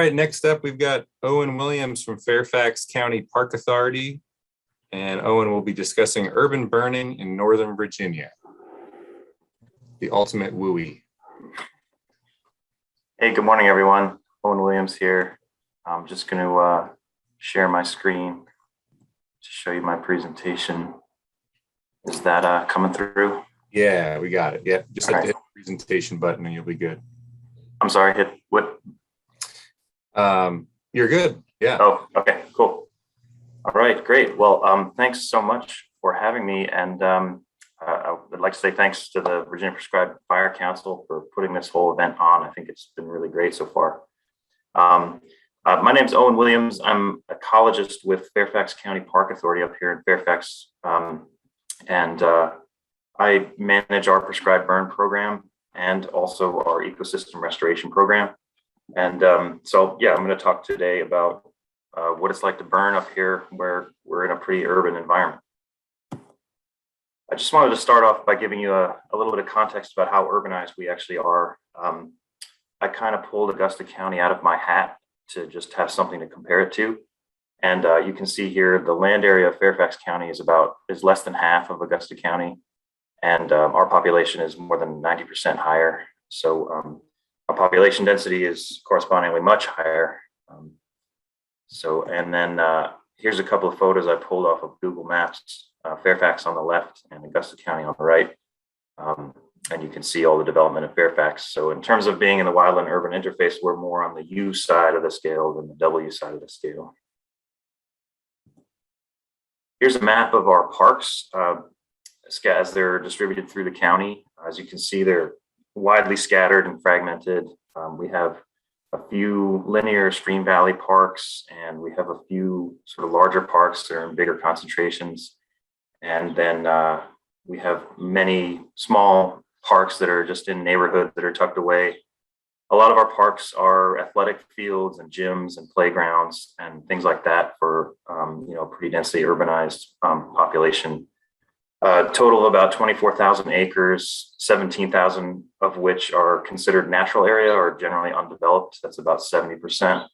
right, next up, we've got Owen Williams from Fairfax County Park Authority. And Owen will be discussing urban burning in Northern Virginia. The ultimate wooey. Hey, good morning, everyone. Owen Williams here. I'm just going to share my screen to show you my presentation. Is that coming through? Yeah, we got it. Yeah, just hit the presentation button and you'll be good. I'm sorry, hit what? You're good. Yeah. Oh, okay, cool. All right, great. Well, thanks so much for having me. And I would like to say thanks to the Virginia Prescribed Fire Council for putting this whole event on. I think it's been really great so far. My name is Owen Williams. I'm an ecologist with Fairfax County Park Authority up here in Fairfax. And I manage our prescribed burn program and also our ecosystem restoration program. And so, yeah, I'm going to talk today about what it's like to burn up here where we're in a pretty urban environment. I just wanted to start off by giving you a little bit of context about how urbanized we actually are. I kind of pulled Augusta County out of my hat to just have something to compare it to. And you can see here the land area of Fairfax County is less than half of Augusta County. And our population is more than 90% higher. So our population density is correspondingly much higher. And then here's a couple of photos I pulled off of Google Maps, Fairfax on the left and Augusta County on the right. And you can see all the development of Fairfax. So in terms of being in the wildland urban interface, we're more on the U side of the scale than the W side of the scale. Here's a map of our parks as they're distributed through the county. As you can see, they're widely scattered and fragmented. We have a few linear stream valley parks, and we have a few sort of larger parks that are in bigger concentrations. And then we have many small parks that are just in neighborhoods that are tucked away. A lot of our parks are athletic fields and gyms and playgrounds and things like that for pretty densely urbanized population. Total of about 24,000 acres, 17,000 of which are considered natural area or generally undeveloped. That's about 70%.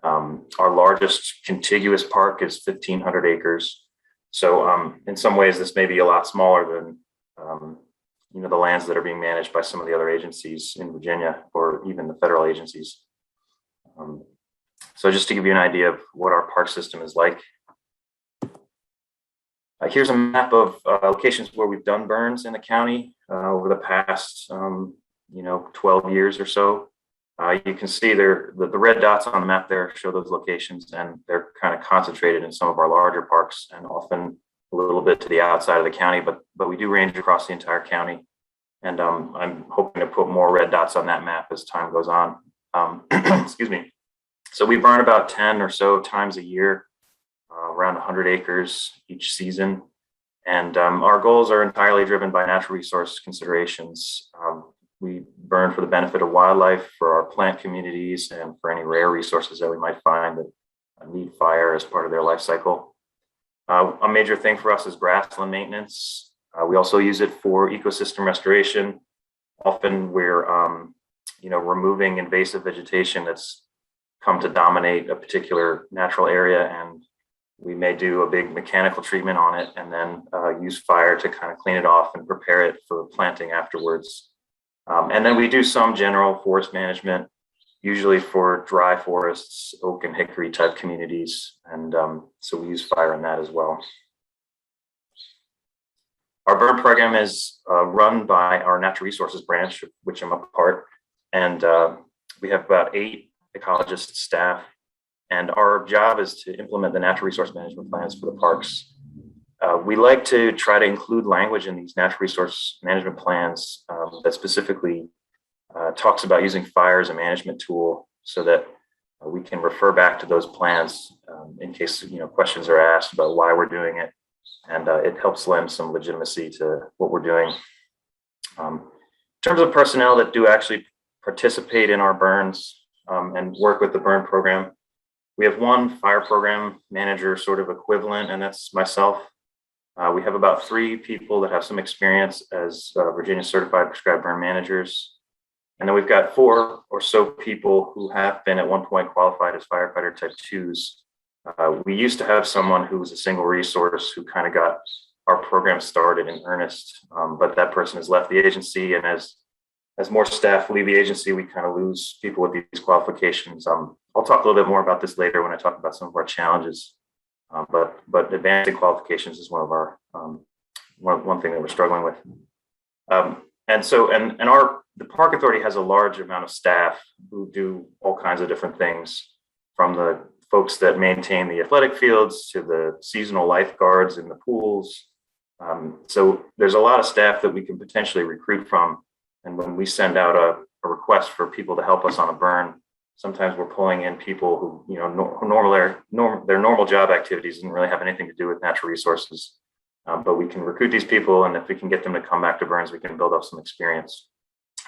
Our largest contiguous park is 1,500 acres. So in some ways, this may be a lot smaller than the lands that are being managed by some of the other agencies in Virginia or even the federal agencies. So just to give you an idea of what our park system is like. Here's a map of locations where we've done burns in the county over the past, 12 years or so. You can see there, the red dots on the map there show those locations, and they're kind of concentrated in some of our larger parks and often a little bit to the outside of the county, but we do range across the entire county. And I'm hoping to put more red dots on that map as time goes on. Excuse me. So we burn about 10 or so times a year. Around 100 acres each season. And our goals are entirely driven by natural resource considerations. We burn for the benefit of wildlife, for our plant communities, and for any rare resources that we might find that need fire as part of their life cycle. A major thing for us is grassland maintenance. We also use it for ecosystem restoration. Often we're removing invasive vegetation that's come to dominate a particular natural area, and we may do a big mechanical treatment on it and then use fire to kind of clean it off and prepare it for planting afterwards. And then we do some general forest management, usually for dry forests, oak and hickory type communities. And so we use fire in that as well. Our burn program is run by our natural resources branch, which I'm a part. And we have about 8 ecologist staff. And our job is to implement the natural resource management plans for the parks. We like to try to include language in these natural resource management plans that specifically talks about using fire as a management tool so that we can refer back to those plans in case questions are asked about why we're doing it. And it helps lend some legitimacy to what we're doing. In terms of personnel that do actually participate in our burns and work with the burn program, we have one fire program manager sort of equivalent, and that's myself. We have about 3 people that have some experience as Virginia certified prescribed burn managers. And then we've got 4 or so people who have been at one point qualified as firefighter type 2s. We used to have someone who was a single resource who kind of got our program started in earnest, but that person has left the agency, and as more staff leave the agency, we kind of lose people with these qualifications. I'll talk a little bit more about this later when I talk about some of our challenges, but advancing qualifications is one of our one thing that we're struggling with. The Park Authority has a large amount of staff who do all kinds of different things, from the folks that maintain the athletic fields to the seasonal lifeguards in the pools. So there's a lot of staff that we can potentially recruit from. And when we send out a request for people to help us on a burn, sometimes we're pulling in people who, their normal job activities didn't really have anything to do with natural resources. But we can recruit these people, and if we can get them to come back to burns, we can build up some experience.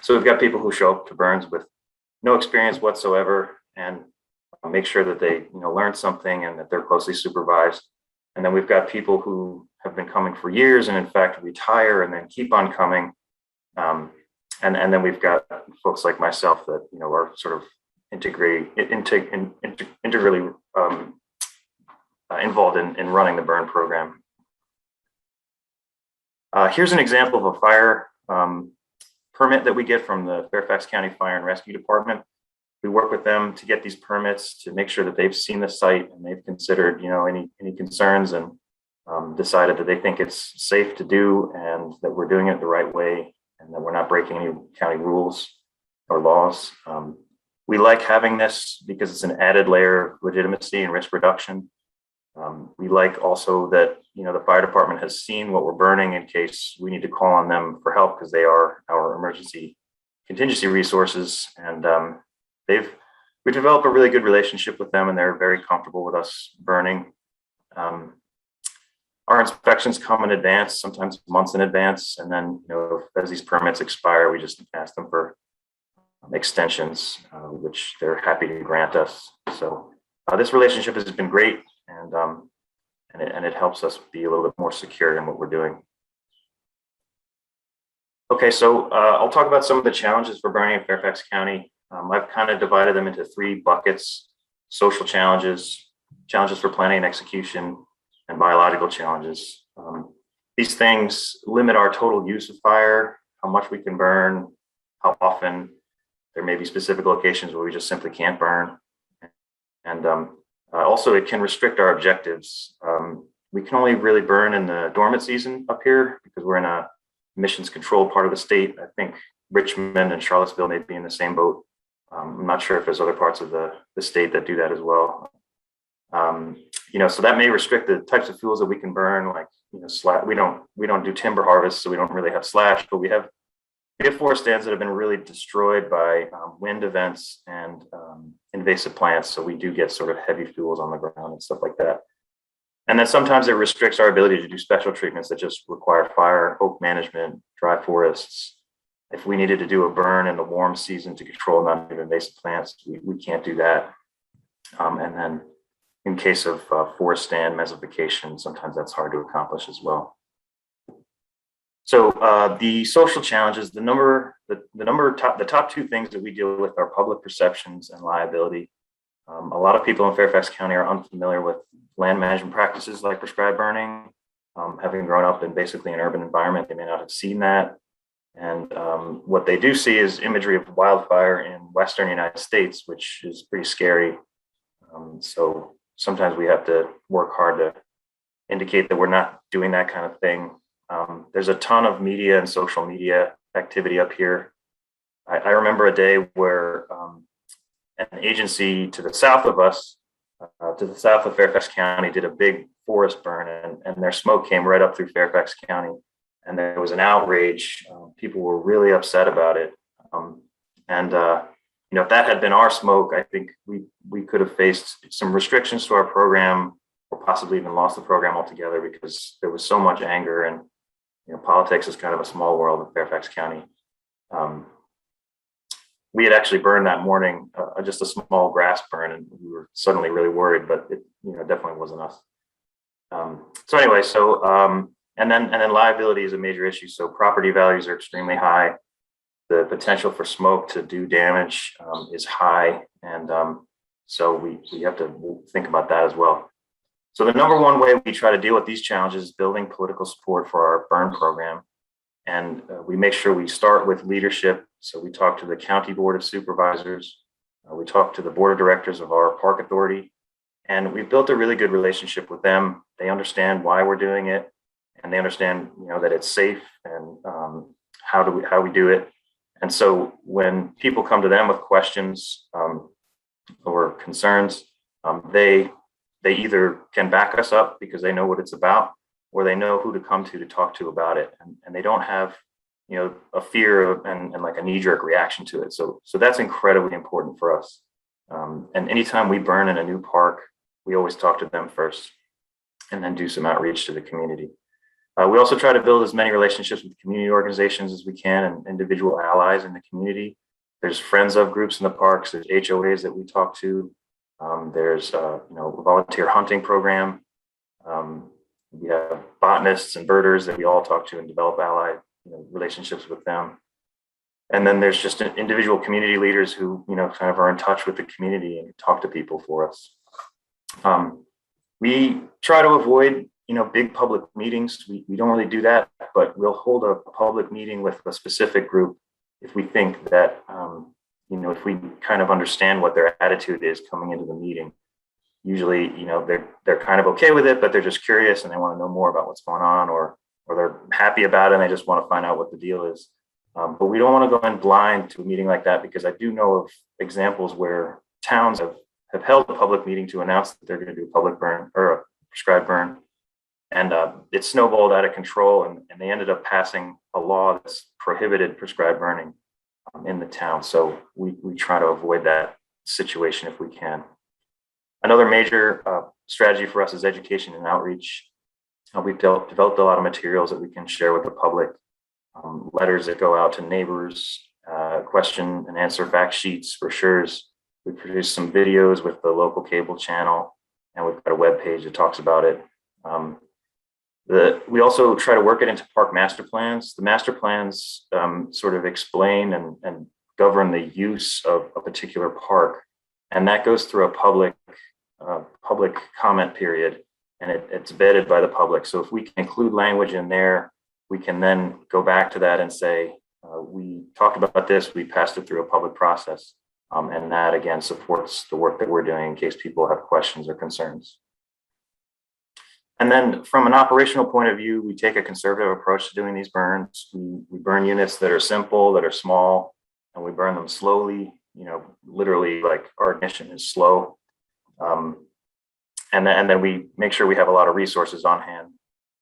So we've got people who show up to burns with no experience whatsoever, and make sure that they learn something and that they're closely supervised. And then we've got people who have been coming for years and in fact retire and then keep on coming. And then we've got folks like myself that are sort of integrally involved in running the burn program. Here's an example of a fire permit that we get from the Fairfax County Fire and Rescue Department. We work with them to get these permits to make sure that they've seen the site and they've considered any concerns, and decided that they think it's safe to do and that we're doing it the right way and that we're not breaking any county rules or laws. We like having this because it's an added layer of legitimacy and risk reduction. We like also that the fire department has seen what we're burning in case we need to call on them for help, because they are our emergency contingency resources, and we developed a really good relationship with them, and they're very comfortable with us burning. Our inspections come in advance, sometimes months in advance, and then as these permits expire, we just ask them for extensions, which they're happy to grant us. So this relationship has been great, and it helps us be a little bit more secure in what we're doing. Okay, so I'll talk about some of the challenges for burning in Fairfax County. I've kind of divided them into 3 buckets: social challenges, challenges for planning and execution, and biological challenges. These things limit our total use of fire, how much we can burn, how often. There may be specific locations where we just simply can't burn. And also it can restrict our objectives. We can only really burn in the dormant season up here because we're in a emissions controlled part of the state. I think Richmond and Charlottesville may be in the same boat. I'm not sure if there's other parts of the state that do that as well. So that may restrict the types of fuels that we can burn, like we don't do timber harvest, so we don't really have slash, but we have forest stands that have been really destroyed by wind events and invasive plants. So we do get sort of heavy fuels on the ground and stuff like that. And then sometimes it restricts our ability to do special treatments that just require fire, oak management, dry forests. If we needed to do a burn in the warm season to control non-invasive plants, we can't do that. And then in case of forest stand mesofication, sometimes that's hard to accomplish as well. So the social challenges, the top 2 things that we deal with are public perceptions and liability. A lot of people in Fairfax County are unfamiliar with land management practices like prescribed burning. Having grown up in basically an urban environment, they may not have seen that. And what they do see is imagery of wildfire in Western United States, which is pretty scary. So sometimes we have to work hard to indicate that we're not doing that kind of thing. There's a ton of media and social media activity up here. I remember a day where an agency to the south of us, to the south of Fairfax County, did a big forest burn, and their smoke came right up through Fairfax County, and there was an outrage. People were really upset about it. If that had been our smoke, I think we could have faced some restrictions to our program, or possibly even lost the program altogether, because there was so much anger, and politics is kind of a small world in Fairfax County. We had actually burned that morning, just a small grass burn, and we were suddenly really worried, but it definitely wasn't us. And then liability is a major issue. So property values are extremely high. the potential for smoke to do damage is high. And so we have to think about that as well. So the number one way we try to deal with these challenges is building political support for our burn program. And we make sure we start with leadership. So we talk to the County Board of Supervisors. We talk to the Board of Directors of our park authority. And we've built a really good relationship with them. They understand why we're doing it. And they understand, that it's safe and how we do it. And so when people come to them with questions or concerns, they either can back us up because they know what it's about, or they know who to come to talk to about it. And they don't have, a fear of, and like a knee-jerk reaction to it. So that's incredibly important for us. And anytime we burn in a new park, we always talk to them first and then do some outreach to the community. We also try to build as many relationships with community organizations as we can and individual allies in the community. There's friends of groups in the parks, there's HOAs that we talk to. There's a volunteer hunting program. We have botanists and birders that we all talk to and develop ally relationships with them. And then there's just individual community leaders who kind of are in touch with the community and talk to people for us. We try to avoid big public meetings. We don't really do that, but we'll hold a public meeting with a specific group if we think that if we kind of understand what their attitude is coming into the meeting. Usually, they're kind of okay with it, but they're just curious and they want to know more about what's going on, or they're happy about it and they just want to find out what the deal is. But we don't want to go in blind to a meeting like that, because I do know of examples where towns have held a public meeting to announce that they're going to do a public burn or a prescribed burn. And it snowballed out of control, and they ended up passing a law that's prohibited prescribed burning in the town. So we try to avoid that situation if we can. Another major strategy for us is education and outreach. We've developed a lot of materials that we can share with the public, letters that go out to neighbors, question and answer fact sheets, brochures. We produce some videos with the local cable channel, and we've got a web page that talks about it. We also try to work it into park master plans. The master plans sort of explain and govern the use of a particular park, and that goes through a public comment period, and it's vetted by the public. So if we can include language in there, we can then go back to that and say, we talked about this, we passed it through a public process, and that again supports the work that we're doing in case people have questions or concerns. And then from an operational point of view, we take a conservative approach to doing these burns. We burn units that are simple, that are small, and we burn them slowly, literally like our ignition is slow. And then we make sure we have a lot of resources on hand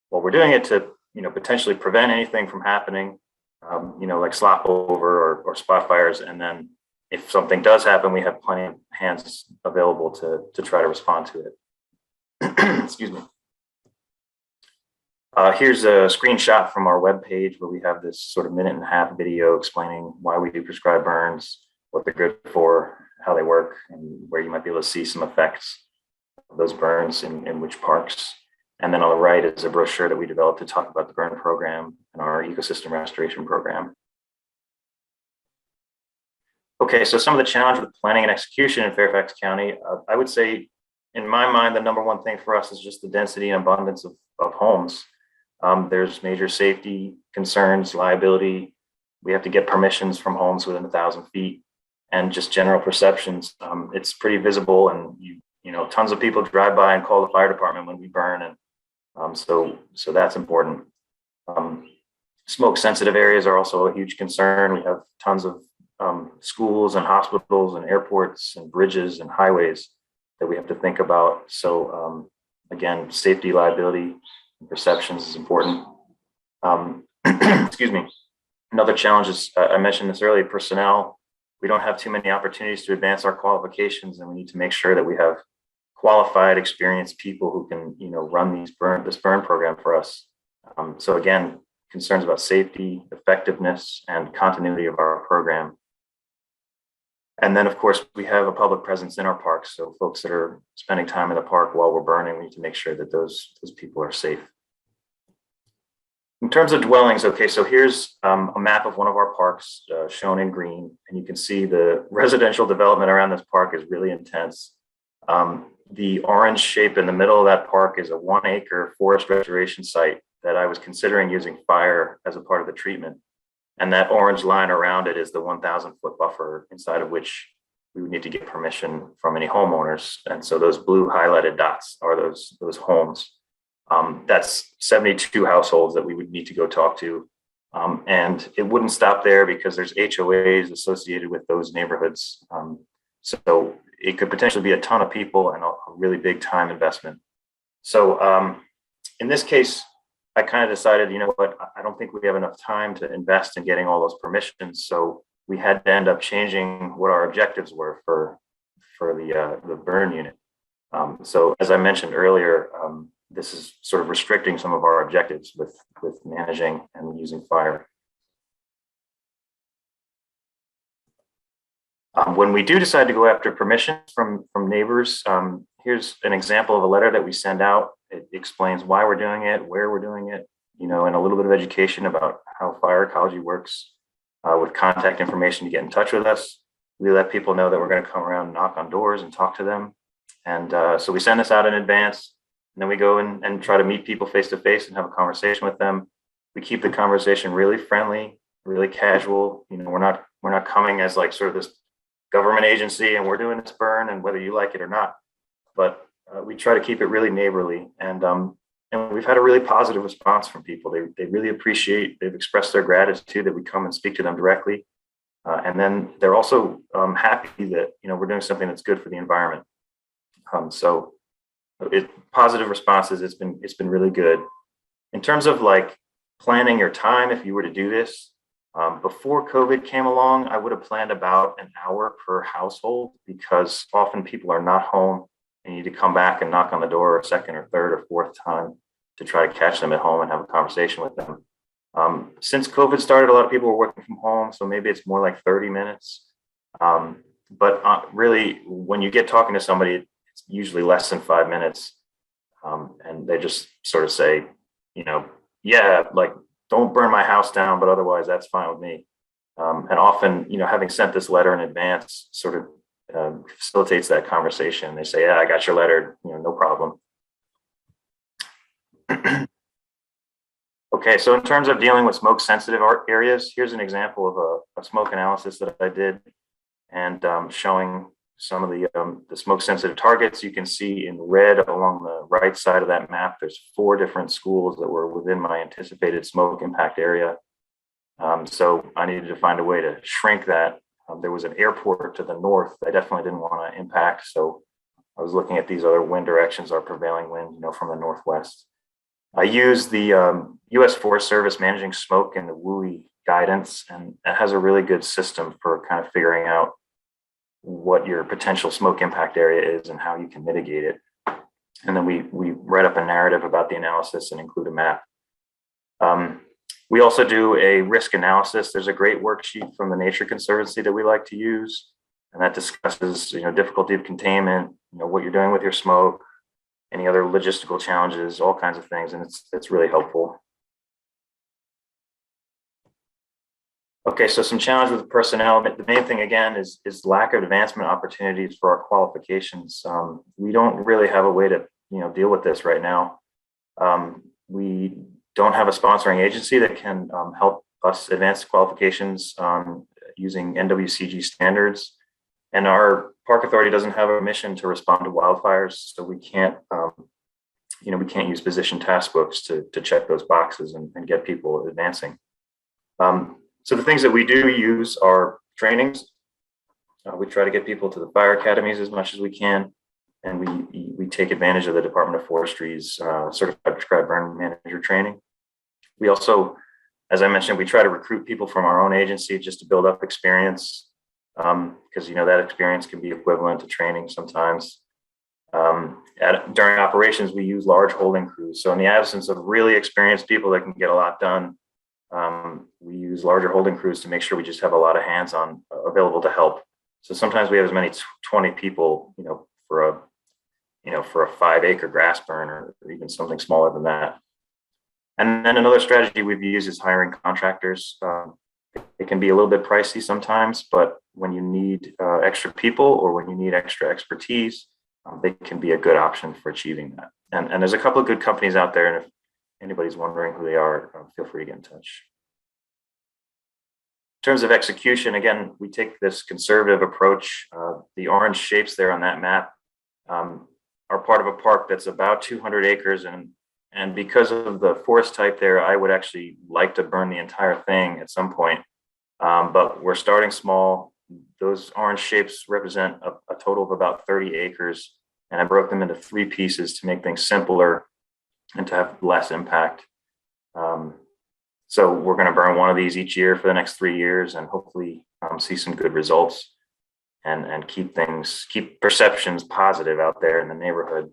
while we're doing it to, potentially prevent anything from happening, like slop over or spot fires. And then if something does happen, we have plenty of hands available to try to respond to it. Excuse me. Here's a screenshot from our webpage where we have this sort of 1.5-minute video explaining why we do prescribed burns, what they're good for, how they work, and where you might be able to see some effects of those burns in which parks. And then on the right is a brochure that we developed to talk about the burn program and our ecosystem restoration program. Okay, so some of the challenge with planning and execution in Fairfax County, I would say, in my mind, the number one thing for us is just the density and abundance of homes. There's major safety concerns, liability. We have to get permissions from homes within 1,000 feet, and just general perceptions. It's pretty visible, and tons of people drive by and call the fire department when we burn, and so that's important. Smoke sensitive areas are also a huge concern. We have tons of schools and hospitals and airports and bridges and highways that we have to think about. So again, safety, liability, and perceptions is important. Excuse me. Another challenge is, I mentioned this earlier, personnel. We don't have too many opportunities to advance our qualifications, and we need to make sure that we have qualified, experienced people who can, run this burn program for us. So again, concerns about safety, effectiveness, and continuity of our program. And then, of course, we have a public presence in our parks. So folks that are spending time in the park while we're burning, we need to make sure that those people are safe. In terms of dwellings, okay, so here's a map of one of our parks shown in green, and you can see the residential development around this park is really intense. The orange shape in the middle of that park is a 1-acre forest restoration site that I was considering using fire as a part of the treatment. And that orange line around it is the 1,000-foot buffer inside of which we would need to get permission from any homeowners. And so those blue highlighted dots are those homes. That's 72 households that we would need to go talk to. And it wouldn't stop there because there's HOAs associated with those neighborhoods. So it could potentially be a ton of people and a really big time investment. So in this case, I kind of decided, you know what, I don't think we have enough time to invest in getting all those permissions. So we had to end up changing what our objectives were for the burn unit. So as I mentioned earlier, this is sort of restricting some of our objectives with managing and using fire. When we do decide to go after permissions from neighbors, here's an example of a letter that we send out. It explains why we're doing it, where we're doing it, and a little bit of education about how fire ecology works, with contact information to get in touch with us. We let people know that we're going to come around and knock on doors and talk to them. And so we send this out in advance. And then we go and try to meet people face to face and have a conversation with them. We keep the conversation really friendly, really casual. We're not coming as like sort of this government agency and we're doing this burn and whether you like it or not. But we try to keep it really neighborly. And we've had a really positive response from people. They really appreciate, they've expressed their gratitude that we come and speak to them directly. And then they're also happy that, we're doing something that's good for the environment. So positive responses, it's been really good. In terms of like planning your time, if you were to do this, before COVID came along, I would have planned about an hour per household because often people are not home and you need to come back and knock on the door a second or third or fourth time to try to catch them at home and have a conversation with them. Since COVID started, a lot of people were working from home, so maybe it's more like 30 minutes. But really, when you get talking to somebody, it's usually less than 5 minutes. And they just sort of say, yeah, like, don't burn my house down, but otherwise that's fine with me. And often, having sent this letter in advance sort of facilitates that conversation. They say, yeah, I got your letter, no problem. Okay, so in terms of dealing with smoke sensitive areas, here's an example of a smoke analysis that I did and showing some of the smoke sensitive targets. You can see in red along the right side of that map, there's 4 different schools that were within my anticipated smoke impact area. So I needed to find a way to shrink that. There was an airport to the north I definitely didn't want to impact. So I was looking at these other wind directions, our prevailing wind, from the northwest. I used the U.S. Forest Service managing smoke and the WUI guidance, and it has a really good system for kind of figuring out what your potential smoke impact area is and how you can mitigate it. And then we write up a narrative about the analysis and include a map. We also do a risk analysis. There's a great worksheet from the Nature Conservancy that we like to use, and that discusses difficulty of containment, what you're doing with your smoke, any other logistical challenges, all kinds of things, and it's really helpful. Okay, so some challenge with personnel. The main thing again is lack of advancement opportunities for our qualifications. We don't really have a way to deal with this right now. We don't have a sponsoring agency that can help us advance qualifications using NWCG standards. And our park authority doesn't have a mission to respond to wildfires, so we can't, we can't use position task books to check those boxes and get people advancing. So the things that we do use are trainings. We try to get people to the fire academies as much as we can, and we take advantage of the Department of Forestry's certified prescribed burn manager training. We also, as I mentioned, we try to recruit people from our own agency just to build up experience, because that experience can be equivalent to training sometimes. During operations, we use large holding crews. So in the absence of really experienced people that can get a lot done, we use larger holding crews to make sure we just have a lot of hands on available to help. So sometimes we have as many 20 people, for a 5-acre grass burn or even something smaller than that. And then another strategy we've used is hiring contractors. It can be a little bit pricey sometimes, but when you need extra people or when you need extra expertise, they can be a good option for achieving that. And there's a couple of good companies out there, and if anybody's wondering who they are, feel free to get in touch. In terms of execution, again, we take this conservative approach. The orange shapes there on that map are part of a park that's about 200 acres, and because of the forest type there, I would actually like to burn the entire thing at some point. But we're starting small. Those orange shapes represent a total of about 30 acres, and I broke them into 3 pieces to make things simpler and to have less impact. So we're going to burn one of these each year for the next 3 years, and hopefully see some good results and keep perceptions positive out there in the neighborhood.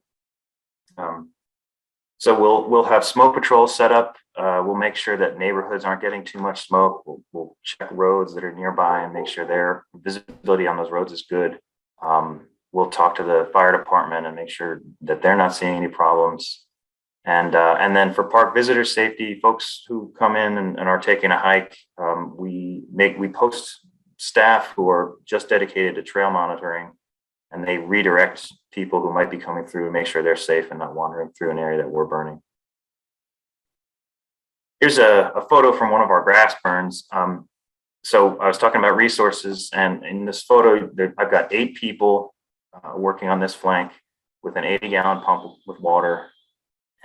So we'll have smoke patrols set up. We'll make sure that neighborhoods aren't getting too much smoke. We'll check roads that are nearby and make sure their visibility on those roads is good. We'll talk to the fire department and make sure that they're not seeing any problems. And then for park visitor safety, folks who come in and are taking a hike, we post staff who are just dedicated to trail monitoring, and they redirect people who might be coming through and make sure they're safe and not wandering through an area that we're burning. Here's a photo from one of our grass burns. So I was talking about resources, and in this photo, I've got 8 people working on this flank with an 80-gallon pump with water.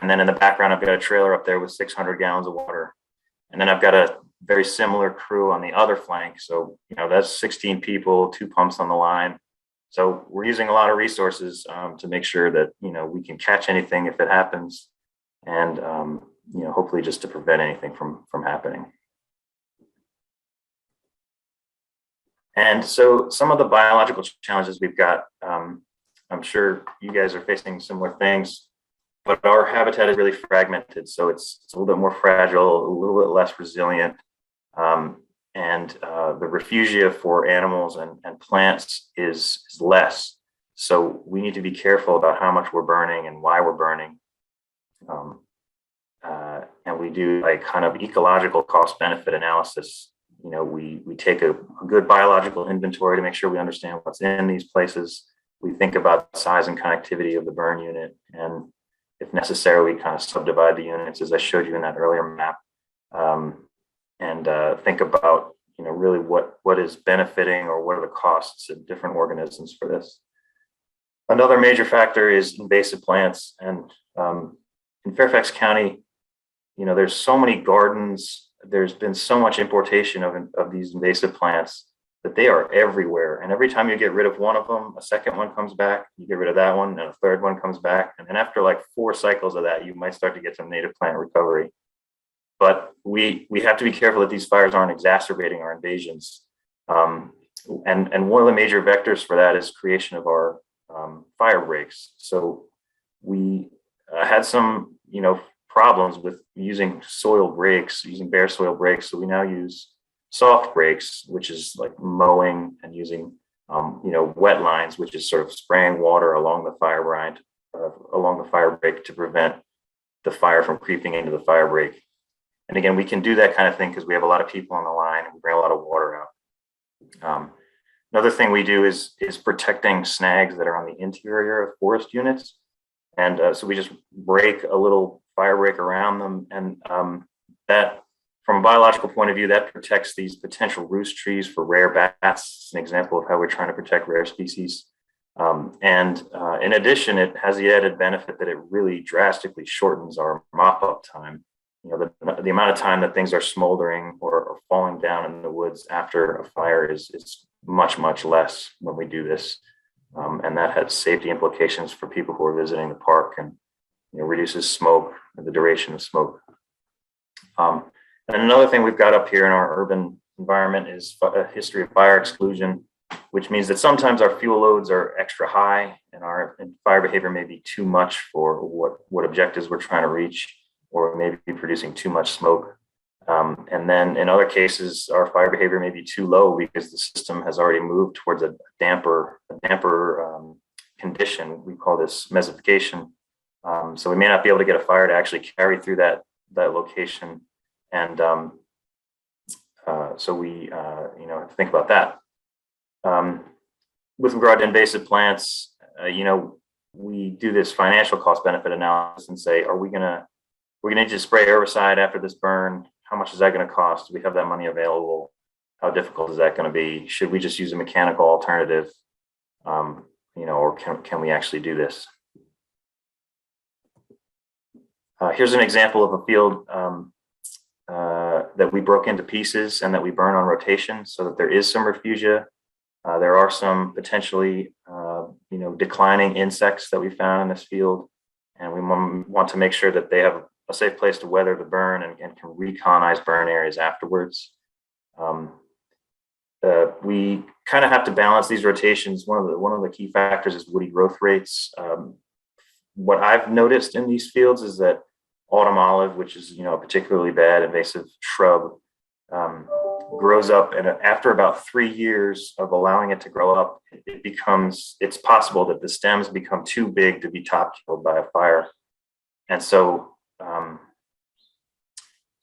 And then in the background, I've got a trailer up there with 600 gallons of water. And then I've got a very similar crew on the other flank. So, that's 16 people, 2 pumps on the line. So we're using a lot of resources to make sure that, we can catch anything if it happens, and, hopefully just to prevent anything from happening. And so some of the biological challenges we've got, I'm sure you guys are facing similar things, but our habitat is really fragmented. So it's a little bit more fragile, a little bit less resilient. And the refugia for animals and plants is less. So we need to be careful about how much we're burning and why we're burning. And we do a kind of ecological cost benefit analysis. We take a good biological inventory to make sure we understand what's in these places. We think about the size and connectivity of the burn unit, and if necessary, we kind of subdivide the units as I showed you in that earlier map, and think about really what is benefiting or what are the costs of different organisms for this. Another major factor is invasive plants, and in Fairfax County, there's so many gardens. There's been so much importation of these invasive plants that they are everywhere. And every time you get rid of one of them, a second one comes back, you get rid of that one, and a third one comes back. And then after like 4 cycles of that, you might start to get some native plant recovery. But we have to be careful that these fires aren't exacerbating our invasions. And one of the major vectors for that is creation of our fire breaks. So we had some, problems with using soil breaks, using bare soil breaks. So we now use soft breaks, which is like mowing, and using, wet lines, which is sort of spraying water along the fire brine, along the fire break to prevent the fire from creeping into the fire break. And again, we can do that kind of thing because we have a lot of people on the line and we bring a lot of water out. Another thing we do is protecting snags that are on the interior of forest units. And so we just break a little fire break around them. And that, from a biological point of view, that protects these potential roost trees for rare bats. It's an example of how we're trying to protect rare species. And in addition, it has the added benefit that it really drastically shortens our mop-up time. The amount of time that things are smoldering or falling down in the woods after a fire is much, much less when we do this. And that has safety implications for people who are visiting the park, and reduces smoke and the duration of smoke. And another thing we've got up here in our urban environment is a history of fire exclusion, which means that sometimes our fuel loads are extra high and our fire behavior may be too much for what objectives we're trying to reach, or maybe producing too much smoke. And then in other cases, our fire behavior may be too low because the system has already moved towards a damper condition. We call this mesification. So we may not be able to get a fire to actually carry through that that location. And so we, have to think about that. With regard to invasive plants, we do this financial cost benefit analysis and say, we're going to need to spray herbicide after this burn. How much is that going to cost? Do we have that money available? How difficult is that going to be? Should we just use a mechanical alternative? Or can we actually do this? Here's an example of a field that we broke into pieces and that we burn on rotation, so that there is some refugia. There are some potentially, declining insects that we found in this field, and we want to make sure that they have a safe place to weather the burn and can recolonize burn areas afterwards. We kind of have to balance these rotations. One of the key factors is woody growth rates. What I've noticed in these fields is that autumn olive, which is a particularly bad invasive shrub, grows up, and after about 3 years of allowing it to grow up, it's possible that the stems become too big to be top killed by a fire. And so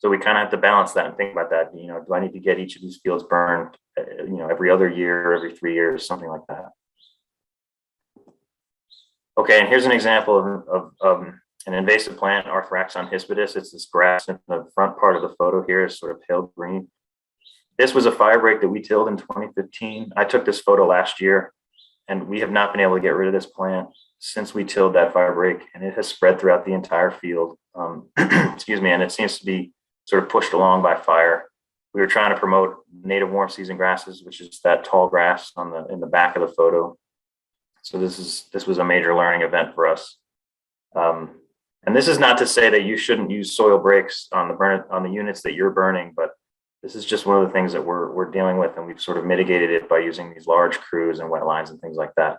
we kind of have to balance that and think about that. Do I need to get each of these fields burned, every other year, every 3 years, something like that? Okay, and here's an example of an invasive plant, Arthraxon hispidus. It's this grass in the front part of the photo here is sort of pale green. This was a fire break that we tilled in 2015. I took this photo last year, and we have not been able to get rid of this plant since we tilled that fire break, and it has spread throughout the entire field. Excuse me, and it seems to be sort of pushed along by fire. We were trying to promote native warm season grasses, which is that tall grass in the back of the photo. So this was a major learning event for us. And this is not to say that you shouldn't use soil breaks on the units that you're burning, but this is just one of the things that we're dealing with, and we've sort of mitigated it by using these large crews and wet lines and things like that.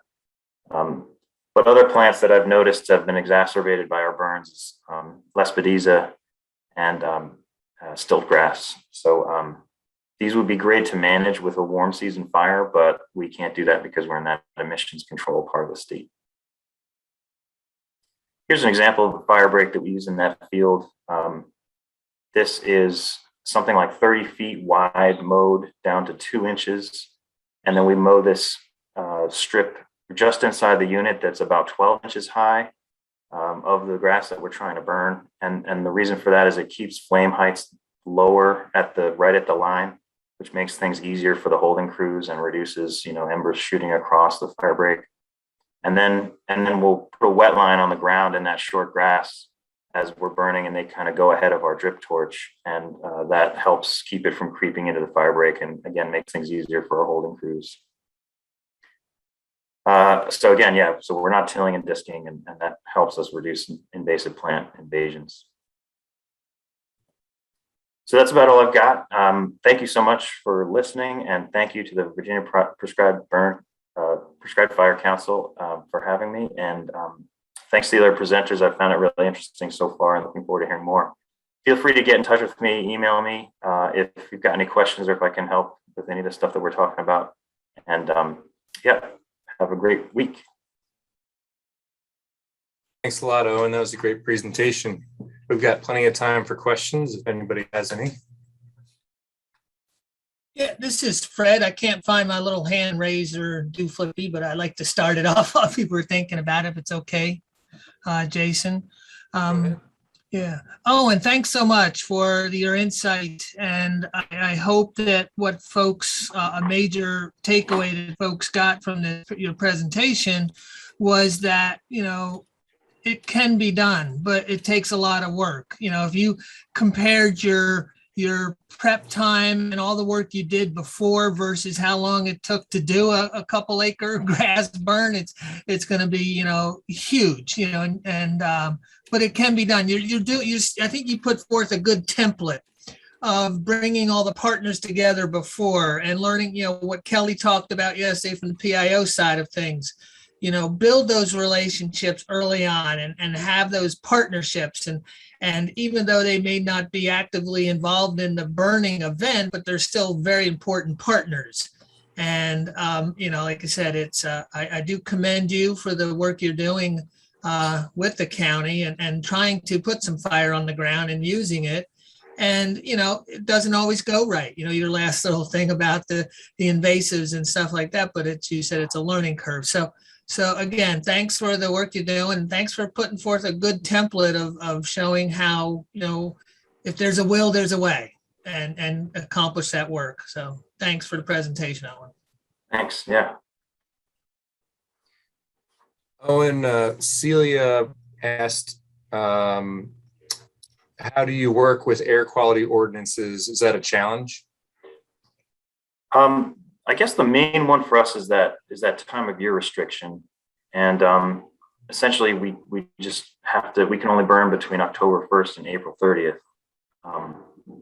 But other plants that I've noticed have been exacerbated by our burns is Lespedeza and stilt grass. So these would be great to manage with a warm season fire, but we can't do that because we're in that emissions control part of the state. Here's an example of a fire break that we use in that field. This is something like 30 feet wide, mowed down to 2 inches. And then we mow this strip just inside the unit that's about 12 inches high of the grass that we're trying to burn. And the reason for that is it keeps flame heights lower right at the line, which makes things easier for the holding crews and reduces, embers shooting across the fire break. And then we'll put a wet line on the ground in that short grass as we're burning, and they kind of go ahead of our drip torch, and that helps keep it from creeping into the fire break, and again makes things easier for our holding crews. So we're not tilling and disking, and that helps us reduce invasive plant invasions. So that's about all I've got. Thank you so much for listening, and thank you to the Virginia Prescribed Fire Council for having me. And thanks to the other presenters. I've found it really interesting so far, and looking forward to hearing more. Feel free to get in touch with me, email me if you've got any questions or if I can help with any of the stuff that we're talking about. And have a great week. Thanks a lot, Owen. That was a great presentation. We've got plenty of time for questions if anybody has any. Yeah, this is Fred. I can't find my little hand raise or do flippy, but I'd like to start it off while people are thinking about it, if it's okay, Jason. Yeah. Oh, and thanks so much for your insight. And I hope that what folks, a major takeaway that folks got from your presentation was that, it can be done, but it takes a lot of work. If you compared your prep time and all the work you did before versus how long it took to do a couple acre grass burn, it's going to be, huge, but it can be done. I think you put forth a good template of bringing all the partners together before and learning, what Kelly talked about yesterday from the PIO side of things. Build those relationships early on and have those partnerships. And even though they may not be actively involved in the burning event, but they're still very important partners. And, like I said, I do commend you for the work you're doing with the county and trying to put some fire on the ground and using it. And, it doesn't always go right. Your last little thing about the invasives and stuff like that, but you said it's a learning curve. So again, thanks for the work you're doing, and thanks for putting forth a good template of showing how, if there's a will, there's a way, and accomplish that work. So thanks for the presentation, Owen. Thanks. Yeah. Owen, Celia asked, how do you work with air quality ordinances? Is that a challenge? I guess the main one for us is that time of year restriction. And essentially we just we can only burn between October 1st and April 30th.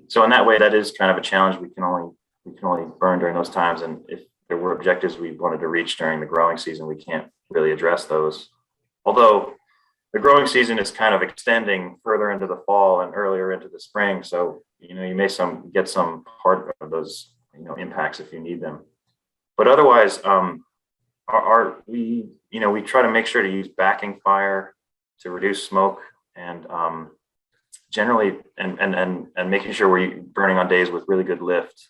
So in that way, that is kind of a challenge. We can only burn during those times. And if there were objectives we wanted to reach during the growing season, we can't really address those. Although the growing season is kind of extending further into the fall and earlier into the spring. So, you may get some part of those, impacts if you need them. But otherwise, we try to make sure to use backing fire to reduce smoke, and generally, and making sure we're burning on days with really good lift.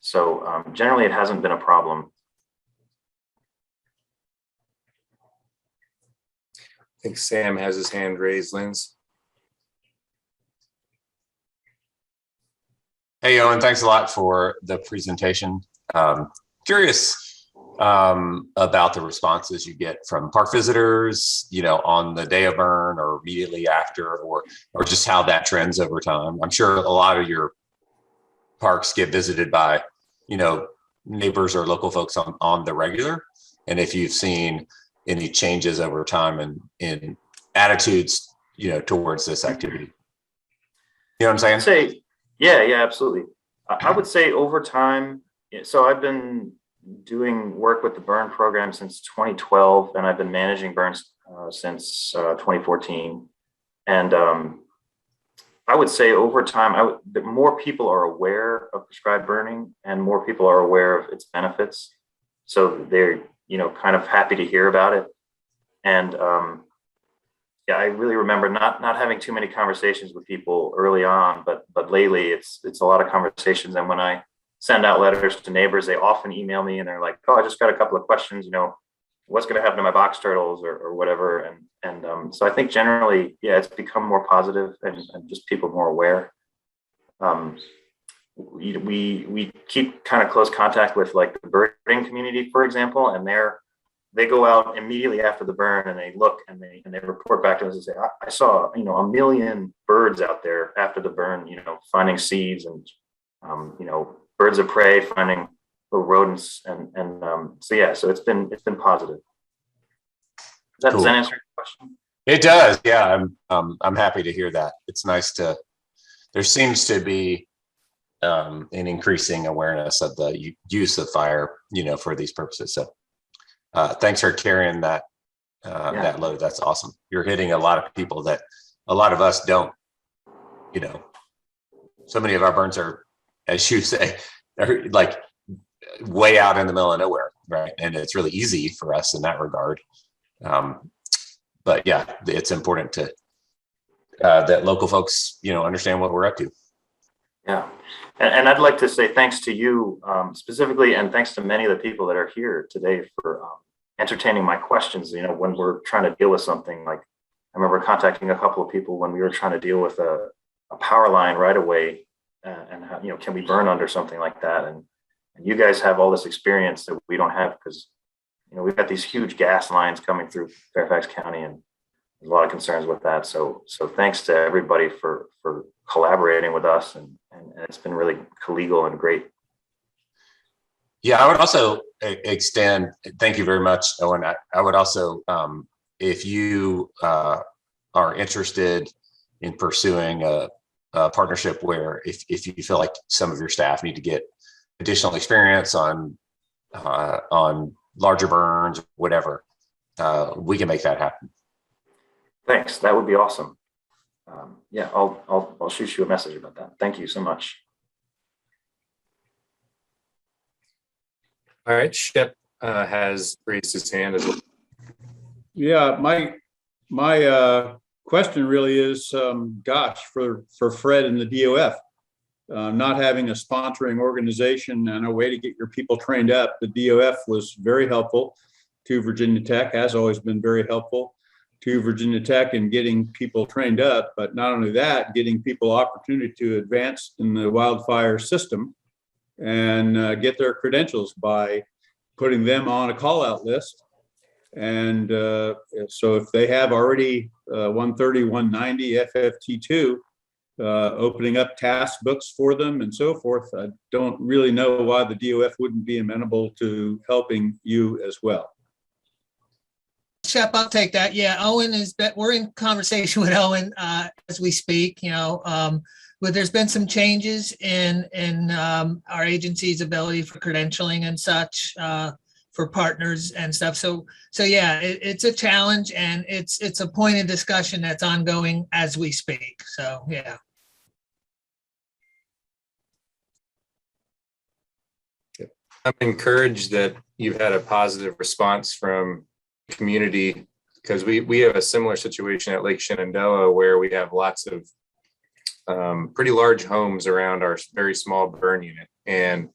So generally, it hasn't been a problem. I think Sam has his hand raised, Linz. Hey, Owen, thanks a lot for the presentation. Curious about the responses you get from park visitors, on the day of burn or immediately after, or just how that trends over time. I'm sure a lot of your parks get visited by, neighbors or local folks on the regular. And if you've seen any changes over time in attitudes, towards this activity. You know what I'm saying? Yeah, absolutely. I would say over time, so I've been doing work with the burn program since 2012, and I've been managing burns since 2014. And I would say over time, that more people are aware of prescribed burning and more people are aware of its benefits. So they're, kind of happy to hear about it. And yeah, I really remember not having too many conversations with people early on, but lately it's a lot of conversations. And when I send out letters to neighbors, they often email me and they're like, "Oh, I just got a couple of questions, what's going to happen to my box turtles or whatever." And so I think generally, yeah, it's become more positive and just people more aware. We keep kind of close contact with like the birding community, for example, and they go out immediately after the burn and they look and they report back to us and say, I saw, a million birds out there after the burn, finding seeds and, birds of prey, finding little rodents. And so, yeah, so it's been positive. Does that answer your question? It does. Yeah. I'm happy to hear that. It's nice there seems to be an increasing awareness of the use of fire, for these purposes. So thanks for carrying that that load. That's awesome. You're hitting a lot of people that a lot of us don't. So many of our burns are, as you say, are like way out in the middle of nowhere, right? And it's really easy for us in that regard. But yeah, it's important to that local folks, understand what we're up to. Yeah. And I'd like to say thanks to you specifically, and thanks to many of the people that are here today for entertaining my questions. When we're trying to deal with something, like I remember contacting a couple of people when we were trying to deal with a power line right away, and how, can we burn under something like that? And you guys have all this experience that we don't have because we've got these huge gas lines coming through Fairfax County, and there's a lot of concerns with that. So thanks to everybody for collaborating with us, and it's been really collegial and great. Yeah, I would also extend, thank you very much, Owen. I would also, if you are interested in pursuing a partnership where if you feel like some of your staff need to get additional experience on larger burns, whatever, we can make that happen. Thanks, that would be awesome. Yeah, I'll shoot you a message about that. Thank you so much. All right, Shep has raised his hand as well. Yeah, my My question really is, gosh, for Fred and the DOF, not having a sponsoring organization and a way to get your people trained up, the DOF was very helpful to Virginia Tech, has always been very helpful to Virginia Tech in getting people trained up, but not only that, getting people opportunity to advance in the wildfire system and get their credentials by putting them on a call out list. And so if they have already 130, 190 FFT2, opening up task books for them and so forth, I don't really know why the DOF wouldn't be amenable to helping you as well. Shep, I'll take that. Yeah, Owen we're in conversation with Owen as we speak, but there's been some changes in our agency's ability for credentialing and such for partners and stuff. So yeah, it's a challenge, and it's a point of discussion that's ongoing as we speak. So yeah. I'm encouraged that you've had a positive response from community, because we have a similar situation at Lake Shenandoah where we have lots of pretty large homes around our very small burn unit. And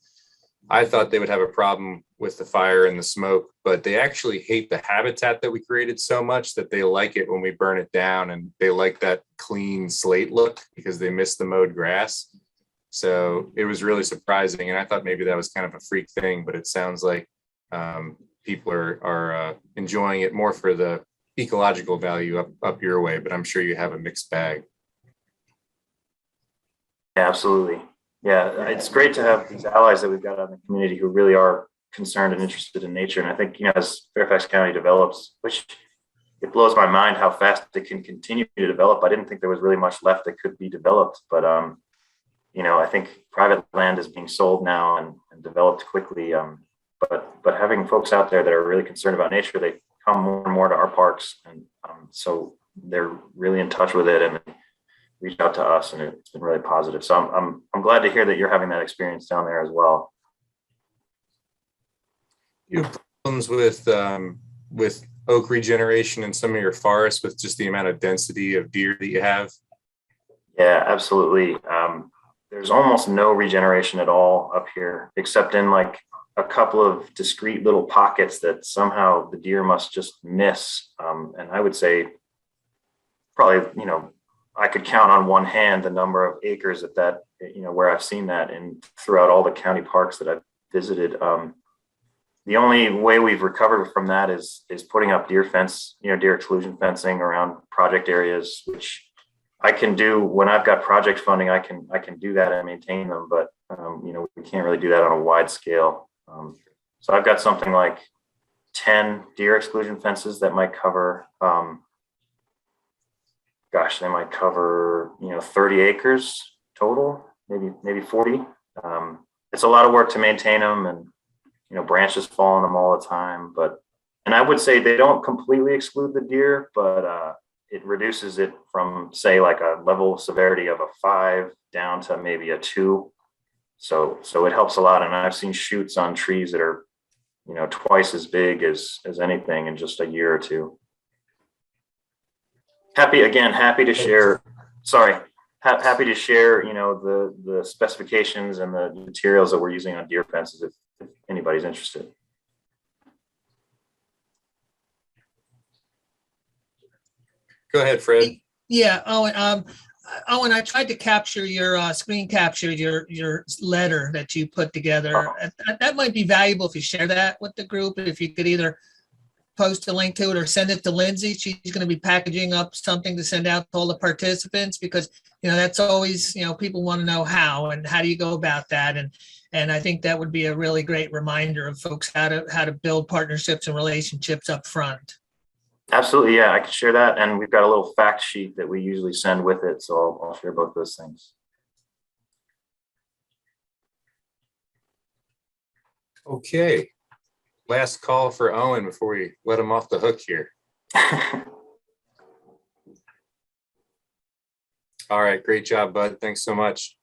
I thought they would have a problem with the fire and the smoke, but they actually hate the habitat that we created so much that they like it when we burn it down, and they like that clean slate look because they miss the mowed grass. So it was really surprising. And I thought maybe that was kind of a freak thing, but it sounds like people are enjoying it more for the ecological value up your way, but I'm sure you have a mixed bag. Yeah, absolutely. Yeah, it's great to have these allies that we've got out in the community who really are concerned and interested in nature. And I think, as Fairfax County develops, which it blows my mind how fast it can continue to develop. I didn't think there was really much left that could be developed, but I think private land is being sold now and developed quickly. But having folks out there that are really concerned about nature, they come more and more to our parks, and so they're really in touch with it and reach out to us, and it's been really positive. So I'm glad to hear that you're having that experience down there as well. You have problems with oak regeneration in some of your forests with just the amount of density of deer that you have? Yeah, absolutely. There's almost no regeneration at all up here, except in like a couple of discrete little pockets that somehow the deer must just miss. And I would say probably, I could count on one hand the number of acres that where I've seen that in throughout all the county parks that I've visited. The only way we've recovered from that is putting up deer exclusion fencing around project areas, which I can do when I've got project funding. I can do that and maintain them, but we can't really do that on a wide scale. So I've got something like 10 deer exclusion fences that might cover, they might cover 30 acres total, maybe 40. It's a lot of work to maintain them, and branches fall on them all the time. And I would say they don't completely exclude the deer, but it reduces it from, say, like a level of severity of a 5 down to maybe a 2. So it helps a lot. And I've seen shoots on trees that are, twice as big as anything in just a year or two. Happy to share. Happy to share, the specifications and the materials that we're using on deer fences if anybody's interested. Go ahead, Fred. Yeah. Owen, I tried to capture your screen capture your letter that you put together. That might be valuable if you share that with the group. If you could either post a link to it or send it to Lindsay. She's going to be packaging up something to send out to all the participants, because that's always, people want to know how do you go about that, and I think that would be a really great reminder of folks how to build partnerships and relationships up front. Absolutely. Yeah, I can share that. And we've got a little fact sheet that we usually send with it. So I'll share both those things. Okay. Last call for Owen before we let him off the hook here. All right. Great job, bud. Thanks so much.